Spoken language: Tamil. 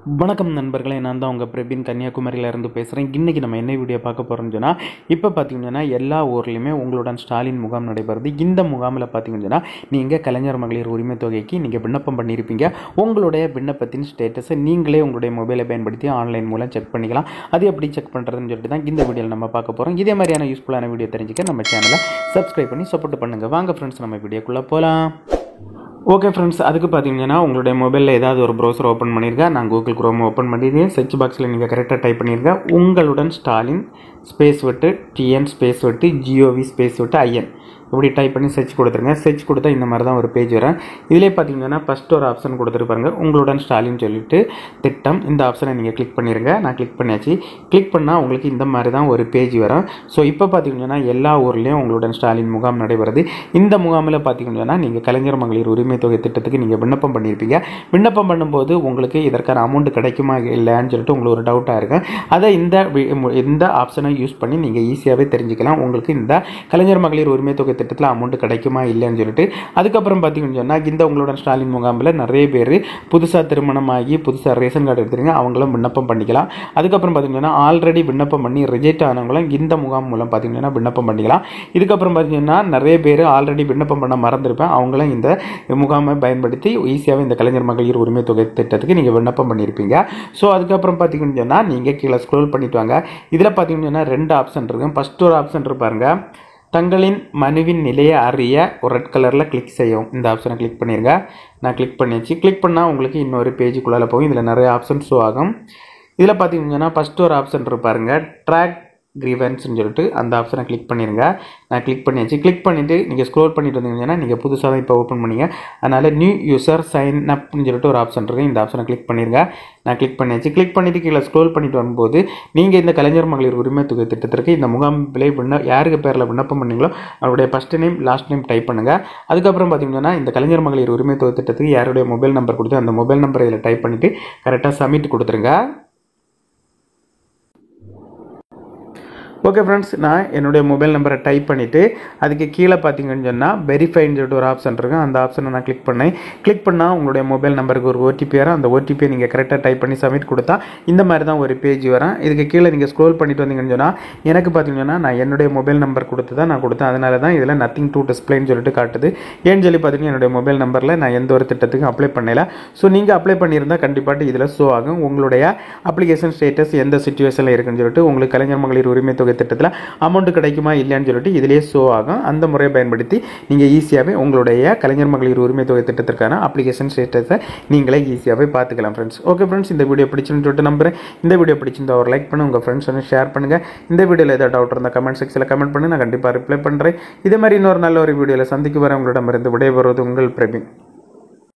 வணக்கம் நண்பர்களே, நான் தான் உங்கள் பிரபின் கன்னியாகுமரியிலேருந்து பேசுகிறேன். இன்றைக்கி நம்ம என்ன வீடியோ பார்க்க போகிறோம்னு சொன்னால், இப்போ பார்த்திங்கன்னா எல்லா ஊர்லேயுமே உங்களுடன் ஸ்டாலின் முகாம் நடைபெறுது. இந்த முகாமில் பார்த்திங்கன்னா நீங்கள் கலைஞர் மகளிர் உரிமை தொகைக்கு நீங்கள் விண்ணப்பம் பண்ணியிருப்பீங்க. உங்களுடைய விண்ணப்பத்தின் ஸ்டேட்டஸை நீங்களே உங்களுடைய மொபைலை பயன்படுத்தி ஆன்லைன் மூலம் செக் பண்ணிக்கலாம். அது எப்படி செக் பண்ணுறதுன்னு சொல்லிட்டு தான் இந்த வீடியோவில் நம்ம பார்க்க போகிறோம். இதே மாதிரியான யூஸ்ஃபுல்லான வீடியோ தெரிஞ்சுக்க நம்ம சேனலை சப்ஸ்கிரைப் பண்ணி சப்போர்ட் பண்ணுங்கள். வாங்க ஃப்ரெண்ட்ஸ், நம்ம வீடியோக்குள்ளே போகலாம். ஓகே ஃப்ரெண்ட்ஸ், அதுக்கு பார்த்தீங்கன்னா உங்களுடைய மொபைலில் ஏதாவது ஒரு ப்ரௌசர் ஓப்பன் பண்ணியிருக்கேன். நான் கூகுள் குரோம் ஓப்பன் பண்ணியிருக்கேன். சர்ச் பாக்ஸில் நீங்கள் கரெக்டாக டைப் பண்ணியிருக்கேன். உங்களுடன் ஸ்டாலின் ஸ்பேஸ் விட்டு டிஎன் ஸ்பேஸ் விட்டு ஜிஓவி ஸ்பேஸ் விட்டு ஐஎன் இப்படி டைப் பண்ணி சர்ச் கொடுத்துருங்க. சர்ச் கொடுத்தா இந்த மாதிரி தான் ஒரு பேஜ் வரும். இதிலே பார்த்தீங்கன்னா ஃபஸ்ட் ஒரு ஆப்ஷன் கொடுத்துருப்பாருங்க, உங்களுடன் ஸ்டாலின் சொல்லிட்டு திட்டம். இந்த ஆப்ஷனை நீங்கள் கிளிக் பண்ணிடுங்க. நான் கிளிக் பண்ணியாச்சு. கிளிக் பண்ணால் உங்களுக்கு இந்த மாதிரி தான் ஒரு பேஜ் வரும். ஸோ இப்போ பார்த்தீங்கன்னா எல்லா ஊர்லேயும் உங்களுடன் ஸ்டாலின் முகாம் நடைபெறுது. இந்த முகாமில் பார்த்தீங்கன்னா நீங்கள் கலைஞர் மகளிர் உரிமை தொகை திட்டத்துக்கு நீங்கள் விண்ணப்பம் பண்ணியிருப்பீங்க. விண்ணப்பம் பண்ணும்போது உங்களுக்கு இதற்கான அமௌண்ட் கிடைக்குமா இல்லைன்னு சொல்லிட்டு உங்களுக்கு ஒரு டவுட்டாக இருக்கும். அதை இந்த ஆப்ஷனை யூஸ் பண்ணி நீங்கள் ஈஸியாகவே தெரிஞ்சுக்கலாம். உங்களுக்கு இந்த கலைஞர் மகளிர் உரிமை தொகை திட்டத்தில் அமௌண்ட் கிடைக்குமா இல்லைன்னு சொல்லிட்டு. அதுக்கப்புறம் பார்த்தீங்கன்னு சொன்னால் இந்த உங்களுடன் ஸ்டாலின் முகாமில் நிறைய பேர் புதுசாக திருமணமாகி புதுசாக ரேஷன் கார்டு எடுத்துருங்க, அவங்களும் விண்ணப்பம் பண்ணிக்கலாம். அதுக்கப்புறம் பார்த்தீங்கன்னா ஆல்ரெடி விண்ணப்பம் பண்ணி ரிஜெக்ட் ஆனவங்களும் இந்த முகாம் மூலம் பார்த்தீங்கன்னா விண்ணப்பம் பண்ணிக்கலாம். இதுக்கப்புறம் பார்த்தீங்கன்னா நிறைய பேர் ஆல்ரெடி விண்ணப்பம் பண்ண மறந்துருப்பேன், அவங்களும் இந்த முகாமை பயன்படுத்தி ஈஸியாகவே இந்த கலைஞர் மகளிர் உரிமை தொகை திட்டத்துக்கு நீங்கள் விண்ணப்பம் பண்ணியிருப்பீங்க. ஸோ அதுக்கப்புறம் பார்த்தீங்கன்னு சொன்னால் நீங்கள் கீழே ஸ்க்ரோல் பண்ணிட்டு வாங்க. இதில் பார்த்தீங்கன்னா ரெண்டு ஆப்ஷன் இருக்கும். ஃபஸ்ட் ஒரு ஆப்ஷன் இருப்பாருங்க, தங்களின் மனுவின் நிலையை அறிய ஒரு ரெட் கலரில் கிளிக் செய்யவும். இந்த ஆப்ஷனை கிளிக் பண்ணிடுங்க. நான் கிளிக் பண்ணியாச்சு. கிளிக் பண்ணால் உங்களுக்கு இன்னொரு பேஜுக்குள்ளால் போகும். இதில் நிறைய ஆப்ஷன் ஷோ ஆகும். இதில் பார்த்தீங்கன்னா ஃபஸ்ட்டு ஒரு ஆப்ஷன் இருப்பாருங்க, ட்ராக் கிரீவன்ஸ்னு சொல்லிட்டு அந்த ஆப்ஷனை கிளிக் பண்ணிடுங்க. நான் கிளிக் பண்ணியாச்சு. கிளிக் பண்ணிவிட்டு நீங்கள் ஸ்க்ரோல் பண்ணிட்டு வந்தீங்கன்னா நீங்கள் புதுசாக தான் இப்போ ஓப்பன் பண்ணிங்க, அதனால் நியூ யூசர் சைன் அப்னு சொல்லிட்டு ஒரு ஆப்ஷன் இருக்குது. இந்த ஆப்ஷனை கிளிக் பண்ணிடுங்க. நான் கிளிக் பண்ணியாச்சு. கிளிக் பண்ணிவிட்டு கீழே ஸ்க்ரோல் பண்ணிட்டு வரும்போது நீங்கள் இந்த கலைஞர் மகளிர் உரிமை தொகை திட்டத்திற்கு இந்த முகாமில் யாருக்கு பேரில் விண்ணப்பம் பண்ணீங்களோ அவருடைய first name last name type பண்ணுங்கள். அதுக்கப்புறம் பார்த்தீங்கன்னா இந்த கலைஞர் மகளிர் உரிமை தொகை திட்டத்துக்கு யாருடைய மொபைல் நம்பர் கொடுத்து அந்த மொபைல் நம்பரை இதில் டைப் பண்ணிவிட்டு கரெக்டாக சப்மிட் கொடுத்துருங்க. ஓகே ஃப்ரெண்ட்ஸ், நான் என்னுடைய மொபைல் நம்பரை டைப் பண்ணிவிட்டு அதுக்கு கீழே பார்த்தீங்கன்னு சொன்னால் வெரிஃபைன்னு சொல்லிட்டு ஒரு ஆப்ஷன் இருக்குது. அந்த ஆப்ஷனை நான் கிளிக் பண்ணேன். கிளிக் பண்ணால் உங்களுடைய மொபைல் நம்பருக்கு ஒரு ஓடிபி வரும். அந்த ஓடிபியை நீங்கள் கரெக்டாக டைப் பண்ணி சப்மிட் கொடுத்தா இந்த மாதிரி தான் ஒரு பேஜ் வரும். இதுக்கு கீழே நீங்கள் ஸ்க்ரோல் பண்ணிட்டு வந்தீங்கன்னு சொன்னால் எனக்கு பார்த்தீங்கன்னா நான் என்னுடைய மொபைல் நம்பர் நான் கொடுத்தேன். அதனால தான் இதில் நத்திங் டு டிஸ்பிளேன்னு சொல்லிட்டு காட்டுது. ஏன்னு சொல்லி பார்த்தீங்கன்னா என்னுடைய மொபைல் நம்பரில் நான் எந்த ஒரு திட்டத்துக்கும் அப்ளை பண்ணல. ஸோ நீங்கள் அப்ளை பண்ணியிருந்தால் கண்டிப்பாக இதில் ஷோ ஆகும் உங்களுடைய அப்ளிகேஷன் ஸ்டேட்டஸ் எந்த சிச்சுவேஷனில் இருக்குன்னு சொல்லிட்டு. உங்களுக்கு கலைஞர் மகளிர் உரிமை தொகை திட்டத்தில் அமௌண்ட் கிடைக்குமா இல்லையான்னு சொல்லிட்டு இதிலேயே ஷோ ஆகும். அந்த முறையை பயன்படுத்தி நீங்கள் ஈஸியாகவே உங்களுடைய கலைஞர் மகளிர் உரிமை தொகை திட்டத்திற்கான அப்ளிகேஷன் ஸ்டேட்டஸை நீங்களே ஈஸியாகவே பார்த்துக்கலாம் ஃப்ரெண்ட்ஸ். ஓகே ஃப்ரெண்ட்ஸ், இந்த வீடியோ பிடிச்சுன்னு சொல்லிட்டு நம்புறேன். இந்த வீடியோ பிடிச்சிருந்தா ஒரு லைக் பண்ணுங்கள், உங்கள் ஃப்ரெண்ட்ஸ் வந்து ஷேர் பண்ணுங்கள். இந்த வீடியோவில் ஏதாவது டவுட் இருந்தால் கமெண்ட் செக்ஷனில் கமெண்ட் பண்ணி நான் கண்டிப்பாக ரிப்ளை பண்ணுறேன். இதே மாதிரி இன்னொரு நல்ல ஒரு வீடியோவில் சந்திக்கு வர உங்களிடமிருந்து விடைபெறுவது உங்கள் பிரபின்.